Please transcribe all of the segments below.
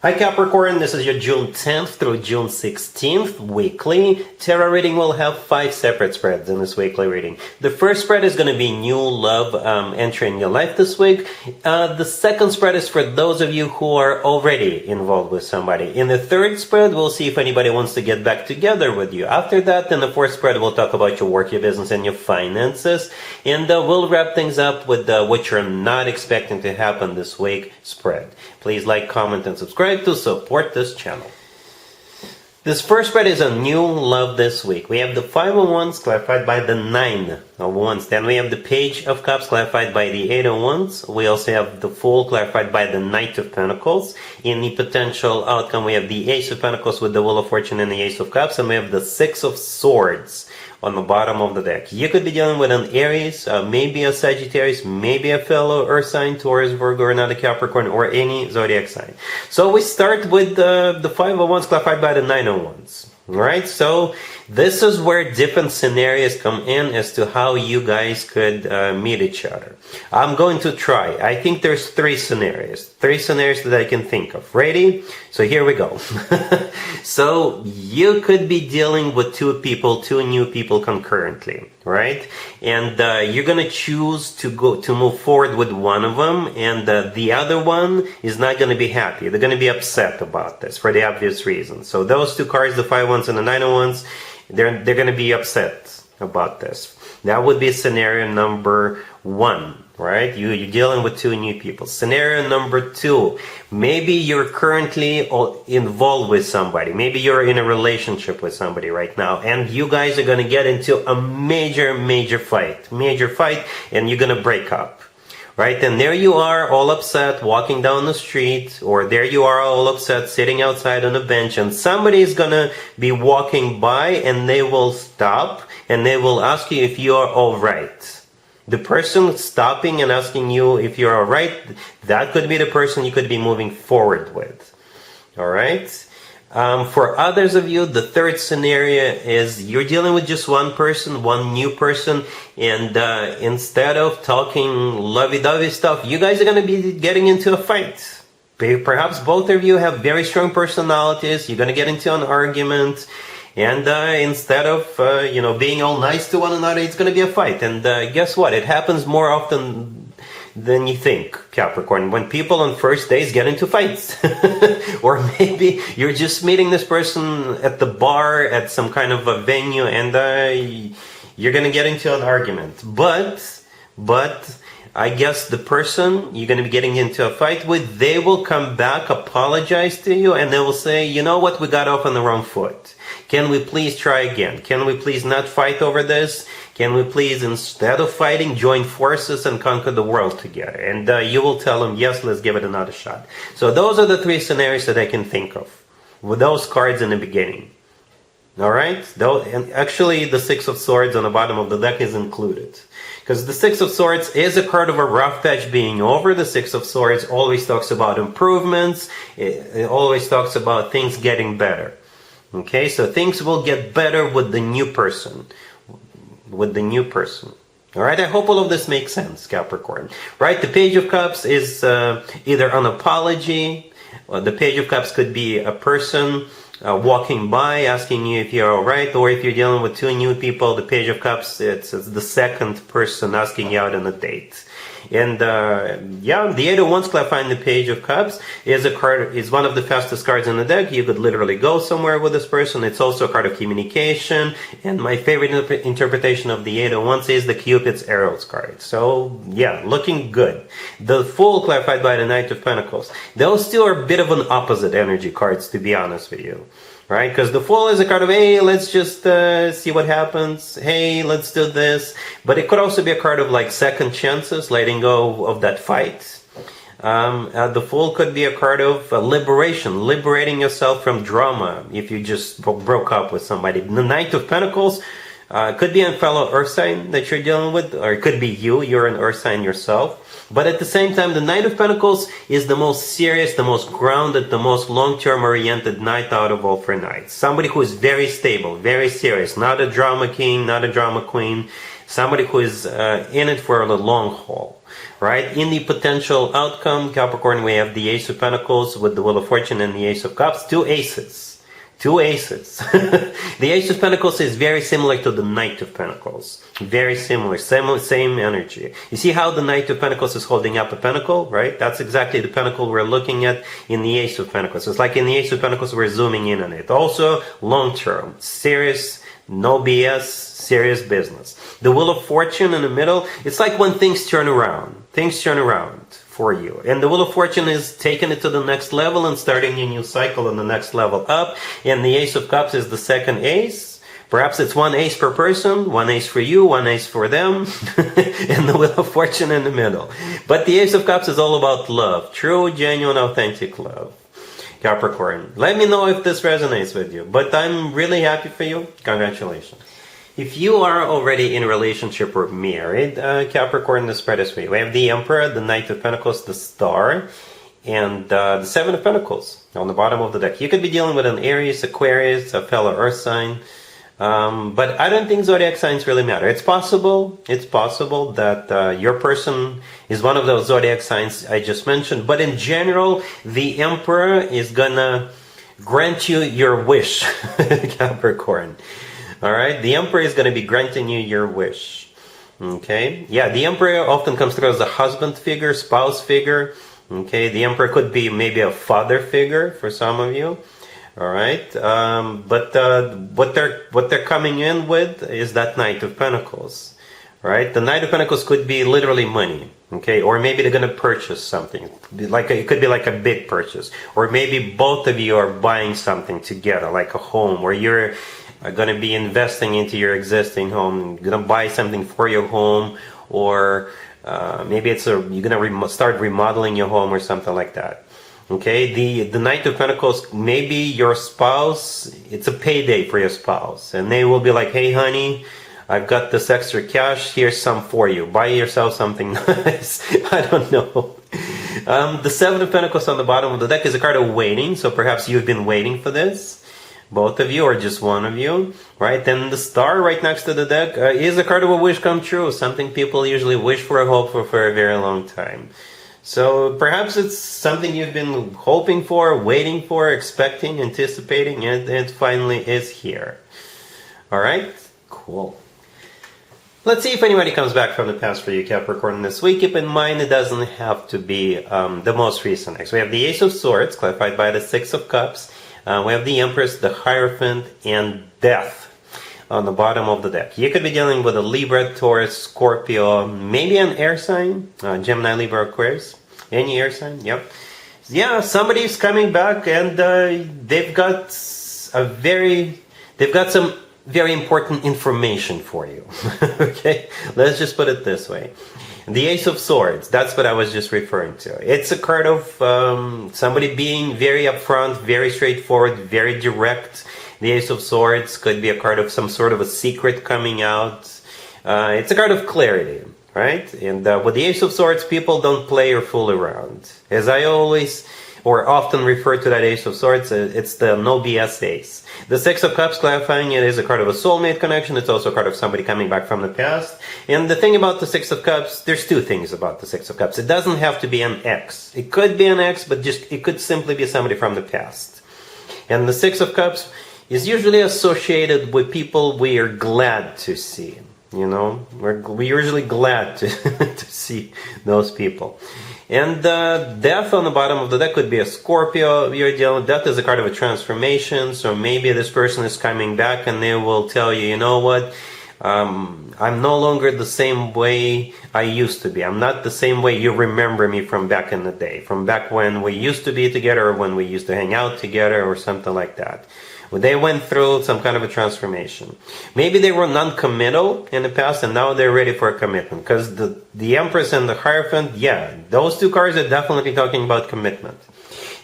Hi Capricorn, this is your June 10th through June 16th weekly tarot reading. We'll have 5 separate spreads in this weekly reading. The first spread is going to be new love entering your life this week. The second spread is for those of you who are already involved with somebody. In the third spread, we'll see if anybody wants to get back together with you. After that, in the fourth spread, we'll talk about your work, your business, and your finances. And we'll wrap things up with what you're not expecting to happen this week spread. Please like, comment, and subscribe to support this channel. This first spread is a new love this week. We have the 5 of Wands clarified by the 9 of Wands. Then we have the Page of Cups clarified by the 8 of Wands. We also have the Fool clarified by the Knight of Pentacles. In the potential outcome, we have the Ace of Pentacles with the Wheel of Fortune and the Ace of Cups. And we have the 6 of Swords on the bottom of the deck. You could be dealing with an Aries, maybe a Sagittarius, maybe a fellow Earth sign, Taurus, Virgo, or another Capricorn, or any Zodiac sign. So we start with the 5 of Wands clarified by the 9 of Wands. Alright, so this is where different scenarios come in as to how you guys could meet each other. I'm going to try. I think there's 3 scenarios. 3 scenarios that I can think of. Ready? So here we go. So you could be dealing with 2 new people concurrently, right? And you're gonna choose to move forward with one of them, and the other one is not gonna be happy. They're gonna be upset about this for the obvious reasons. So those 2 cards, the 5 ones and the 9 ones, they're gonna be upset about this. That would be scenario number 1. Right? You're dealing with 2 new people. Scenario number 2, maybe you're currently involved with somebody. Maybe you're in a relationship with somebody right now, and you guys are going to get into a major fight, and you're going to break up. Right? And there you are, all upset, walking down the street, or there you are, all upset, sitting outside on a bench, and somebody is going to be walking by, and they will stop, and they will ask you if you are all right. The person stopping and asking you if you're all right, that could be the person you could be moving forward with. All right? For others of you, the third scenario is you're dealing with just one person, one new person, and instead of talking lovey-dovey stuff, you guys are going to be getting into a fight. Perhaps both of you have very strong personalities. You're going to get into an argument. And instead of, being all nice to one another, it's going to be a fight. And guess what? It happens more often than you think, Capricorn, when people on first days get into fights. Or maybe you're just meeting this person at the bar, at some kind of a venue, and you're going to get into an argument. But I guess the person you're going to be getting into a fight with, they will come back, apologize to you, and they will say, you know what, we got off on the wrong foot. Can we please try again? Can we please not fight over this? Can we please, instead of fighting, join forces and conquer the world together? And you will tell them, yes, let's give it another shot. So those are the 3 scenarios that I can think of with those cards in the beginning. Alright? And actually, the 6 of Swords on the bottom of the deck is included. Because the 6 of Swords is a card of a rough patch being over. The 6 of Swords always talks about improvements. It always talks about things getting better. Okay, so things will get better with the new person. Alright, I hope all of this makes sense, Capricorn. Right, the Page of Cups is either an apology. The Page of Cups could be a person walking by, asking you if you're alright, or if you're dealing with 2 new people, the Page of Cups, it's the second person asking you out on a date. And the 8 of Wands clarifying the Page of Cups is one of the fastest cards in the deck. You could literally go somewhere with this person. It's also a card of communication. And my favorite interpretation of the 8 of Wands is the Cupid's Arrows card. So yeah, looking good. The Fool clarified by the Knight of Pentacles. Those 2 are a bit of an opposite energy cards, to be honest with you. Right? Because the Fool is a card of, hey, let's just see what happens. Hey, let's do this. But it could also be a card of like second chances, letting go of that fight. The Fool could be a card of liberation, liberating yourself from drama if you just broke up with somebody. The Knight of Pentacles could be a fellow Earth sign that you're dealing with, or it could be you're an Earth sign yourself. But at the same time, the Knight of Pentacles is the most serious, the most grounded, the most long-term oriented knight out of all 4 knights. Somebody who is very stable, very serious, not a drama king, not a drama queen. Somebody who is in it for the long haul. right? In the potential outcome, Capricorn, we have the Ace of Pentacles with the Wheel of Fortune and the Ace of Cups. Two aces. Two aces. The Ace of Pentacles is very similar to the Knight of Pentacles. Very similar, same energy. You see how the Knight of Pentacles is holding up a pentacle, right? That's exactly the pentacle we're looking at in the Ace of Pentacles. It's like in the Ace of Pentacles, we're zooming in on it. Also, long-term, serious, no BS, serious business. The Wheel of Fortune in the middle, it's like when things turn around. Things turn around for you. And the Wheel of Fortune is taking it to the next level and starting a new cycle on the next level up. And the Ace of Cups is the second ace. Perhaps it's one ace per person, one ace for you, one ace for them, and the Wheel of Fortune in the middle. But the Ace of Cups is all about love. True, genuine, authentic love. Capricorn, let me know if this resonates with you. But I'm really happy for you. Congratulations. If you are already in a relationship or married, Capricorn, the spread is for you. We have the Emperor, the Knight of Pentacles, the Star, and the Seven of Pentacles on the bottom of the deck. You could be dealing with an Aries, Aquarius, a fellow Earth sign, but I don't think zodiac signs really matter. It's possible that your person is one of those zodiac signs I just mentioned, but in general, the Emperor is gonna grant you your wish, Capricorn. All right, the Emperor is going to be granting you your wish. Okay, yeah, the Emperor often comes through as a husband figure, spouse figure. Okay, the Emperor could be maybe a father figure for some of you. All right, but what they're coming in with is that Knight of Pentacles. Right, the Knight of Pentacles could be literally money. Okay, or maybe they're going to purchase something. It could be like a big purchase, or maybe both of you are buying something together, like a home, where you're are going to be investing into your existing home, going to buy something for your home, or maybe you're going to start remodeling your home or something like that. Okay, the Knight of Pentacles, maybe your spouse, it's a payday for your spouse, and they will be like, hey honey, I've got this extra cash, here's some for you, buy yourself something nice. I don't know. The Seven of Pentacles on the bottom of the deck is a card of waiting, so perhaps you've been waiting for this. Both of you or just one of you, right? And the Star right next to the deck is a card of a wish come true, something people usually wish for, hope for a very long time. So perhaps it's something you've been hoping for, waiting for, expecting, anticipating, and it finally is here. All right? Cool. Let's see if anybody comes back from the past for you, Capricorn, this week. Keep in mind, it doesn't have to be the most recent. Next, we have the Ace of Swords, clarified by the Six of Cups. We have the Empress, the Hierophant, and Death on the bottom of the deck. You could be dealing with a Libra, Taurus, Scorpio, maybe an air sign, Gemini, Libra, Aquarius. Any air sign, yep. Yeah, somebody's coming back and they've got some very important information for you. Okay, let's just put it this way. The Ace of Swords, that's what I was just referring to. It's a card of somebody being very upfront, very straightforward, very direct. The Ace of Swords could be a card of some sort of a secret coming out. It's a card of clarity, right? And with the Ace of Swords, people don't play or fool around. As I always or often refer to that Ace of Swords, it's the no BS ace. The Six of Cups, clarifying it, is a card of a soulmate connection. It's also a card of somebody coming back from the past. And the thing about the Six of Cups, there's two things about the Six of Cups. It doesn't have to be an ex. It could be an ex, but it could simply be somebody from the past. And the Six of Cups is usually associated with people we are glad to see. You know, we're usually glad to, to see those people. And Death on the bottom of the deck could be a Scorpio you're dealing with. Death is a card of a transformation, so maybe this person is coming back and they will tell you, you know what, I'm no longer the same way I used to be. I'm not the same way you remember me from back in the day, from back when we used to be together or when we used to hang out together or something like that. They went through some kind of a transformation. Maybe they were non-committal in the past and now they're ready for a commitment. Because the Empress and the Hierophant, yeah, those two cards are definitely talking about commitment.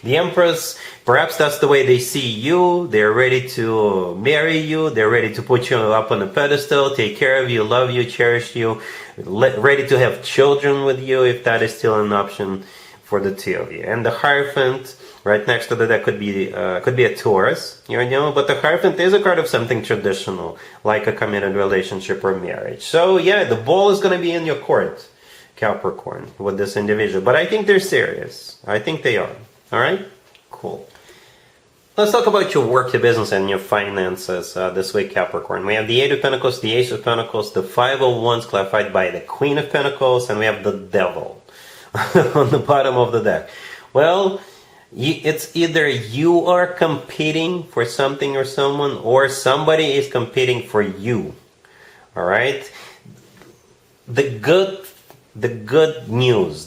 The Empress, perhaps that's the way they see you. They're ready to marry you. They're ready to put you up on a pedestal, take care of you, love you, cherish you, ready to have children with you if that is still an option for the two of you. And the Hierophant, right next to that could be a Taurus, you know, but the Hierophant is a card of something traditional, like a committed relationship or marriage. So yeah, the ball is going to be in your court, Capricorn, with this individual. But I think they're serious. I think they are. All right? Cool. Let's talk about your work, your business, and your finances this week, Capricorn. We have the Eight of Pentacles, the Ace of Pentacles, the Five of Wands clarified by the Queen of Pentacles, and we have the Devil on the bottom of the deck. Well, it's either you are competing for something or someone, or somebody is competing for you. All right? The good news,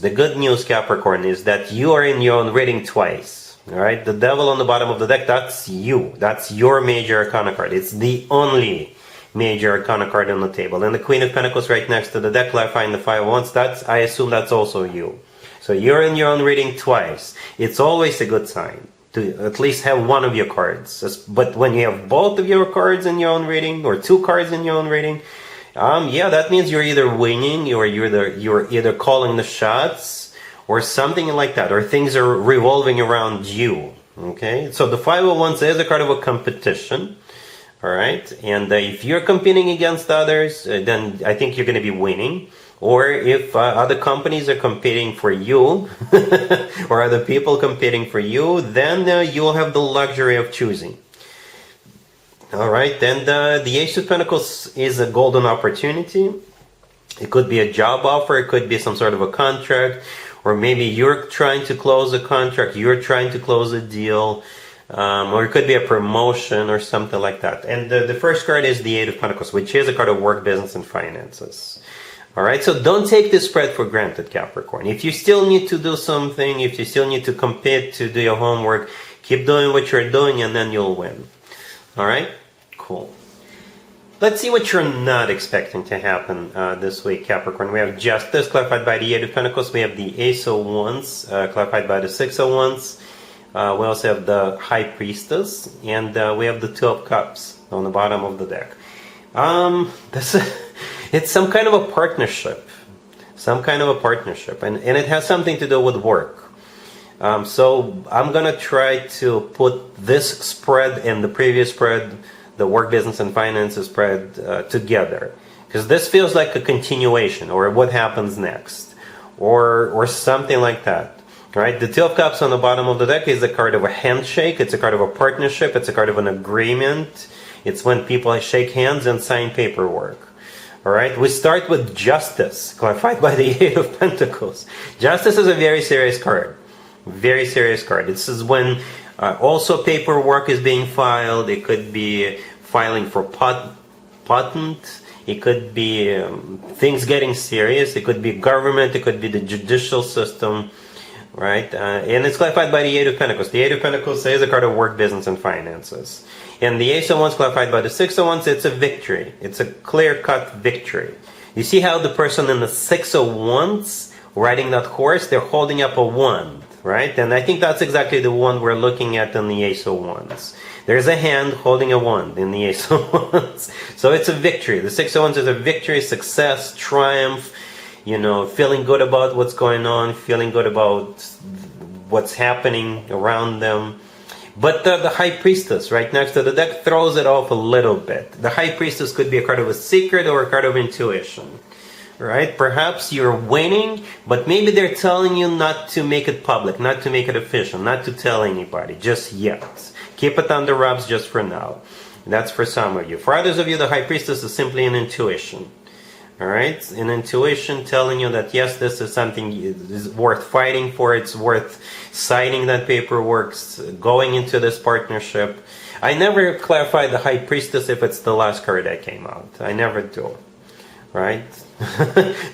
Capricorn, is that you are in your own reading twice. All right, the Devil on the bottom of the deck, that's you. That's your major arcana card. It's the only major arcana card on the table. And the Queen of Pentacles right next to the deck, clarifying the Five of Wands, I assume that's also you. So you're in your own reading twice. It's always a good sign to at least have one of your cards. But when you have both of your cards in your own reading, or two cards in your own reading, yeah, that means you're either winning, or you're either calling the shots, or something like that, or things are revolving around you. Okay, so the Five of Wands is a card of a competition. All right, and if you're competing against others, then I think you're going to be winning. Or if other companies are competing for you, or other people competing for you, then you'll have the luxury of choosing. All right, then the Ace of Pentacles is a golden opportunity. It could be a job offer, it could be some sort of a contract, or maybe you're trying to close a contract, you're trying to close a deal, or it could be a promotion or something like that. And the first card is the Eight of Pentacles, which is a card of work, business, and finances. All right, so don't take this spread for granted, Capricorn. If you still need to do something, if you still need to compete, to do your homework, keep doing what you're doing, and then you'll win. All right, cool. Let's see what you're not expecting to happen this week, Capricorn. We have Justice, clarified by the Eight of Pentacles. We have the Ace of Wands, clarified by the Six of Wands. We also have the High Priestess, and we have the Two of Cups on the bottom of the deck. It's some kind of a partnership. And it has something to do with work. So I'm going to try to put this spread and the previous spread, the work, business, and finances spread together, because this feels like a continuation, or what happens next, or something like that. Right? The Two of Cups on the bottom of the deck is a card of a handshake. It's a card of a partnership. It's a card of an agreement. It's when people shake hands and sign paperwork. All right. We start with Justice, clarified by the Eight of Pentacles. Justice is a very serious card. Very serious card. This is when also paperwork is being filed. It could be filing for patent. It could be things getting serious. It could be government. It could be the judicial system. Right? And it's clarified by the Eight of Pentacles. The Eight of Pentacles is a card of work, business, and finances. And the Ace of Wands, clarified by the Six of Wands, it's a victory. It's a clear-cut victory. You see how the person in the Six of Wands riding that horse, they're holding up a wand, right? And I think that's exactly the one we're looking at in the Ace of Wands. There's a hand holding a wand in the Ace of Wands. So it's a victory. The Six of Wands is a victory, success, triumph, you know, feeling good about what's going on, feeling good about what's happening around them. But the High Priestess right next to the deck throws it off a little bit. The High Priestess could be a card of a secret or a card of intuition. Right? Perhaps you're winning, but maybe they're telling you not to make it public, not to make it official, not to tell anybody just yet. Keep it under wraps just for now. That's for some of you. For others of you, the High Priestess is simply an intuition. All right? An intuition telling you that, yes, this is something is worth fighting for. It's worth signing that paperwork, going into this partnership. I never clarify the High Priestess if it's the last card that came out. I never do. Right?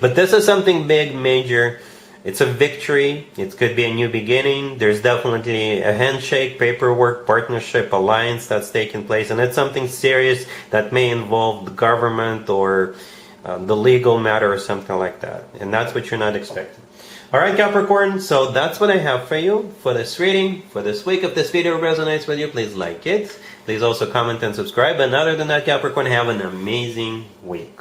But this is something big, major. It's a victory. It could be a new beginning. There's definitely a handshake, paperwork, partnership, alliance that's taking place. And it's something serious that may involve the government or the legal matter or something like that. And that's what you're not expecting. All right, Capricorn, so that's what I have for you for this reading, for this week. If this video resonates with you, please like it. Please also comment and subscribe. And other than that, Capricorn, have an amazing week.